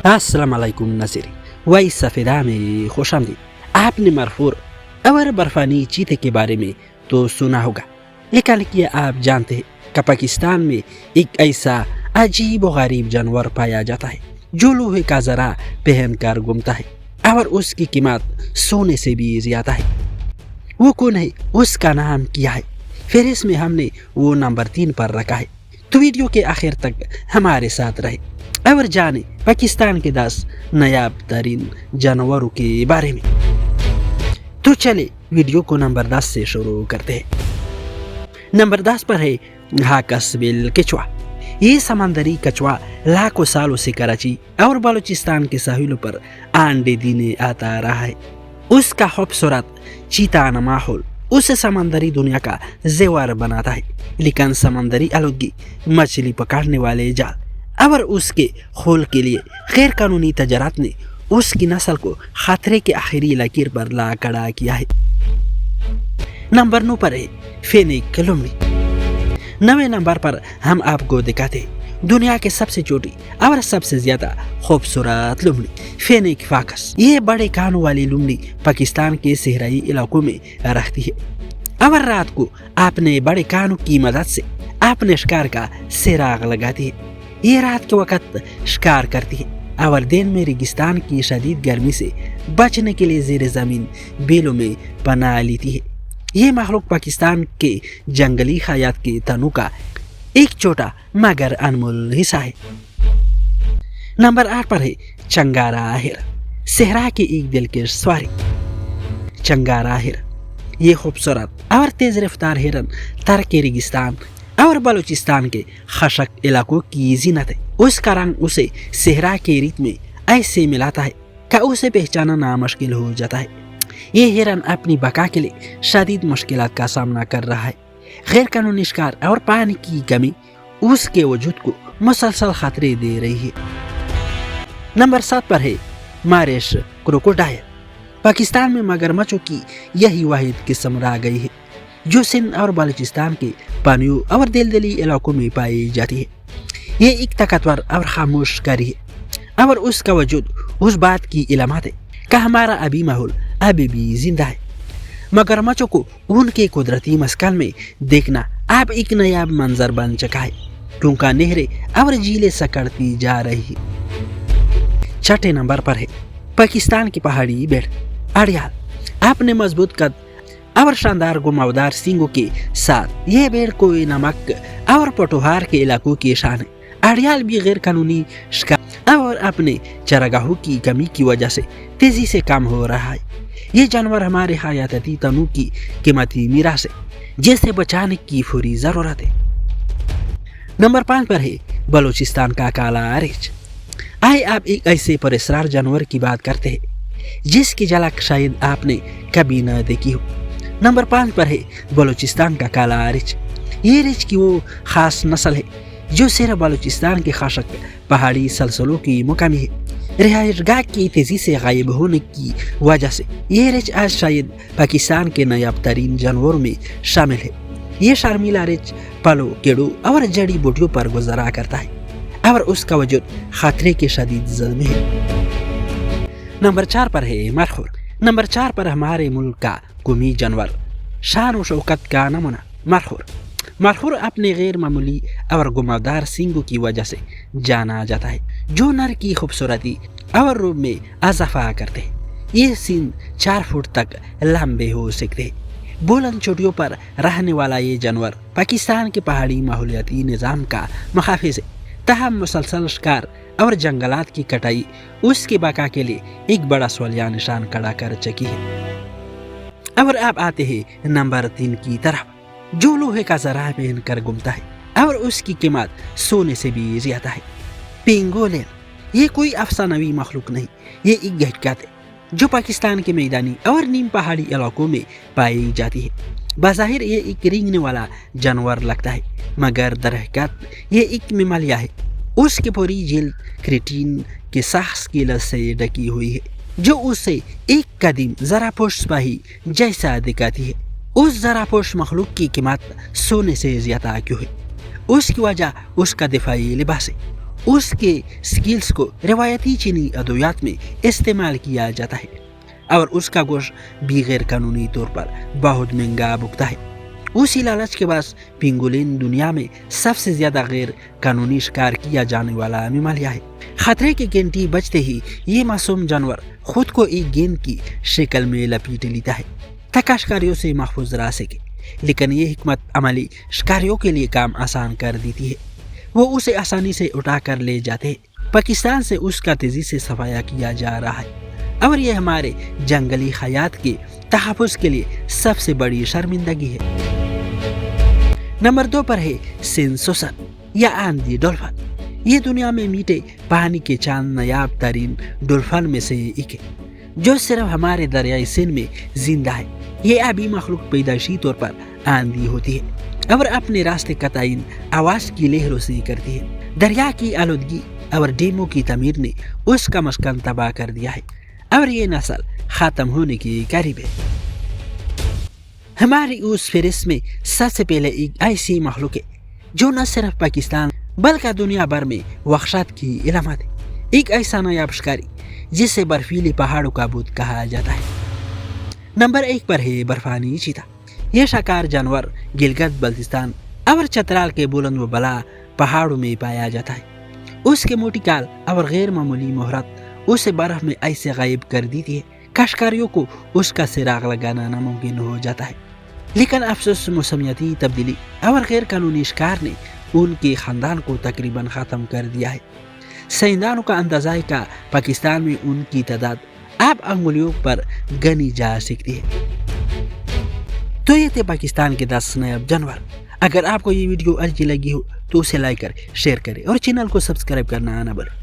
السلام علیکم ناظرین، وائس سفیدہ میں خوش آمدید۔ آپ نے مرفور اور برفانی چیتے کے بارے میں تو سنا ہوگا، لیکن کیا آپ جانتے ہیں کہ پاکستان میں ایک ایسا عجیب و غریب جانور پایا جاتا ہے جو لوہے کا زرہ پہن کر گھومتا ہے اور اس کی قیمت سونے سے بھی زیادہ ہے؟ وہ کون ہے، اس کا نام کیا ہے؟ فہرست میں ہم نے وہ نمبر 3 پر رکھا ہے، تو ویڈیو کے آخر تک ہمارے ساتھ رہے اور جانے پاکستان کے 10 نایاب ترین جانوروں کے بارے میں۔ تو چلے ویڈیو کو نمبر 10 سے شروع کرتے ہیں۔ نمبر 10 پر ہے ہاکس بیل کچھوا۔ یہ سمندری کچھوا لاکھوں سالوں سے کراچی اور بلوچستان کے ساحلوں پر انڈے دینے آتا رہا ہے۔ اس کا خوبصورت چیتانہ ماحول اسے سمندری دنیا کا زیور بناتا ہے، لیکن سمندری آلودگی، مچھلی پکڑنے والے جال اور اس کے خول کے لیے غیر قانونی تجارت نے اس کی نسل کو خطرے کے آخری لکیر پر لا کھڑا کیا ہے۔ نمبر 9 پر ہے فینیک لومڑی۔ 9ویں نمبر پر ہم آپ کو دکھاتے ہیں دنیا کے سب سے چھوٹی اور سب سے زیادہ خوبصورت لومڑی، فینیک فاکس۔ یہ بڑے کانوں والی لومڑی پاکستان کے صحرائی علاقوں میں رہتی ہے اور رات کو اپنے بڑے کانوں کی مدد سے اپنے شکار کا سراغ لگاتی ہے۔ یہ رات کے وقت شکار کرتی ہے اور دن میں ریگستان کی شدید گرمی سے بچنے کے لیے زیر زمین بیلوں میں پناہ لیتی ہے۔ یہ مخلوق پاکستان کے جنگلی حیات کے تنوع کا ایک چھوٹا مگر انمول حصہ ہے۔ نمبر 8 پر ہے چنگارا ہرن، صحرا کی ایک دلکش سواری۔ چنگارا ہرن یہ خوبصورت اور تیز رفتار ہرن ترک ریگستان اور بلوچستان کے خشک علاقوں کی زینت ہے۔ اس کا رنگ اسے صحرا کے ریت میں ایسے ملاتا ہے کہ اسے پہچانا نامشکل ہو جاتا ہے۔ یہ ہرن اپنی بقا کے لیے شدید مشکلات کا سامنا کر رہا ہے۔ غیر قانونی شکار اور پانی کی کمی اس کے وجود کو مسلسل خطرے دے رہی ہے۔ نمبر 7 پر ہے ماریش کروکوڈائل۔ پاکستان میں مگرمچھوں کی یہی واحد قسم رہ گئی ہے جو سندھ اور بلوچستان کے پانیوں اور دلدلی علاقوں میں پائی جاتی ہے۔ یہ ایک طاقتور اور خاموش شکاری ہے اور اس کا وجود اس بات کی علامت ہے کہ ہمارا ابھی ماحول ابھی بھی زندہ ہے۔ مگرمچھوں کو ان کے قدرتی مسکن میں دیکھنا اب ایک نایاب منظر بن چکا ہے، کیونکہ نہریں اور جھیلیں سکڑتی جا رہی ہیں۔ 6 نمبر پر ہے پاکستان کی پہاڑی بھیڑ اڑیال۔ اپنے مضبوط قد اور شاندار گھماودار سینگوں کے ساتھ یہ بھیڑ کوئی نمک اور پٹوہار کے علاقوں کی شان ہے۔ اڑیال بھی غیر قانونی شکار اور اپنے چراگاہوں کی کمی کی وجہ سے تیزی سے کم ہو رہا ہے۔ یہ جانور ہمارے حیاتیاتی تنوع کی قیمتی میراث ہے جسے بچانے کی فوری ضرورت ہے۔ نمبر 5 پر ہے بلوچستان کا کالا ریچھ۔ آئے آپ ایک ایسے پراسرار جانور کی بات کرتے ہیں جس کی جھلک شاید آپ نے کبھی نہ دیکھی ہو۔ نمبر 5 پر ہے بلوچستان کا کالا ریچھ۔ یہ ریچھ کی وہ خاص نسل ہے جو صرف بلوچستان کے خشک پہاڑی سلسلوں کی مقامی ہے۔ رہائش گاہ کی تیزی سے غائب ہونے کی وجہ سے یہ ریچھ آج شاید پاکستان کے نایاب ترین جانوروں میں شامل ہے۔ یہ شرمیلا ریچھ پھلوں، کیڑوں اور جڑی بوٹیوں پر گزارا کرتا ہے اور اس کا وجود خطرے کے شدید زد میں ہے۔ نمبر 4 پر ہے مرخور۔ نمبر 4 پر ہمارے ملک کا قومی جانور، شان و شوکت کا نمونہ، مرخور۔ مرخور اپنے غیر معمولی اور گھماودار سینگوں کی وجہ سے جانا جاتا ہے جو نر کی خوبصورتی اور روپ میں اضافہ کرتے ہیں۔ یہ سینگ 4 فٹ تک لمبے ہو سکتے ہیں۔ بلند چوٹیوں پر رہنے والا یہ جانور پاکستان کے پہاڑی ماحولیاتی نظام کا محافظ ہے، تاہم مسلسل شکار اور جنگلات کی کٹائی اس کی بقا کے لیے ایک بڑا سوالیہ نشان کھڑا کر چکی ہے۔ اور اب آتے ہیں نمبر 3 کی طرف، جو لوہے کا زرہ پہن کر گھومتا ہے اور اس کی قیمت سونے سے بھی زیادہ ہے، پینگولین۔ یہ کوئی افسانوی مخلوق نہیں، یہ ایک حقیقت ہے جو پاکستان کے میدانی اور نیم پہاڑی علاقوں میں پائی جاتی ہے۔ بظاہر یہ ایک رینگنے والا جانور لگتا ہے، مگر در حقیقت یہ ایک ممالیہ ہے۔ اس کی پوری جلد کریٹین کے ساخت کی لت سے ڈکی ہوئی ہے جو اسے ایک قدیم زراپوش سپاہی جیسا دکھاتی ہے۔ اس زراپوش مخلوق کی قیمت سونے سے زیادہ کیوں ہے؟ اس کی وجہ اس کا دفاعی لباس ہے۔ اس کے سکلز کو روایتی چینی ادویات میں استعمال کیا جاتا ہے اور اس کا گوشت بھی غیر قانونی طور پر بہت مہنگا بکتا ہے۔ اسی لالچ کے بعد پنگولین دنیا میں سب سے زیادہ غیر قانونی شکار کیا جانے والا ممالیہ ہے۔ خطرے کی گھنٹی بجتے ہی یہ معصوم جانور خود کو ایک گیند کی شکل میں لپیٹ لیتا ہے تاکہ شکاریوں سے محفوظ رہ سکے، لیکن یہ حکمت عملی شکاریوں کے لیے کام آسان کر دیتی ہے۔ وہ اسے آسانی سے اٹھا کر لے جاتے ہیں۔ پاکستان سے اس کا تیزی سے صفایا کیا جا رہا ہے اور یہ ہمارے جنگلی حیات کے تحفظ کے لیے سب سے بڑی شرمندگی ہے۔ نمبر 2 پر ہے سینسوسن یا آندھی ڈولفن۔ یہ دنیا میں میٹھے پانی کے چاند نایاب ترین ڈولفن میں سے ایک ہے جو صرف ہمارے دریائے سندھ میں زندہ ہے۔ یہ آبی مخلوق پیدائشی طور پر آندھی ہوتی ہے اور اپنے راستے کا تعین آواز کی لہروں سے کرتی ہے۔ دریا کی آلودگی اور ڈیموں کی تعمیر نے اس کا مسکن تباہ کر دیا ہے اور یہ نسل ختم ہونے کے قریب ہے۔ ہماری اس فہرست میں سب سے پہلے ایک ایسی مخلوق ہے جو نہ صرف پاکستان بلکہ دنیا بھر میں وحشت کی علامت ہے، ایک ایسا نایاب شکاری جسے برفیلی پہاڑوں کا بت کہا جاتا ہے۔ نمبر 1 پر ہے برفانی چیتا۔ یہ شکار جانور گلگت بلتستان اور چترال کے بلند و بالا پہاڑوں میں پایا جاتا ہے۔ اس کے موٹی کال اور غیر معمولی مہارت اسے برف میں ایسے غائب کر دیتی ہے کہ شکاریوں کو اس کا سراغ لگانا ناممکن ہو جاتا ہے۔ لیکن افسوس موسمیاتی تبدیلی اور غیر قانونی شکار نے ان کے خاندان کو تقریباً ختم کر دیا ہے۔ سائنسدانوں کا اندازہ ہے کہ پاکستان میں ان کی تعداد اب انگلیوں پر گنی جا سکتی ہے۔ تو یہ تھے پاکستان کے 10 نایاب جانور۔ اگر آپ کو یہ ویڈیو اچھی لگی ہو تو اسے لائک کریں، شیئر کریں اور چینل کو سبسکرائب کرنا نہ بھولیں۔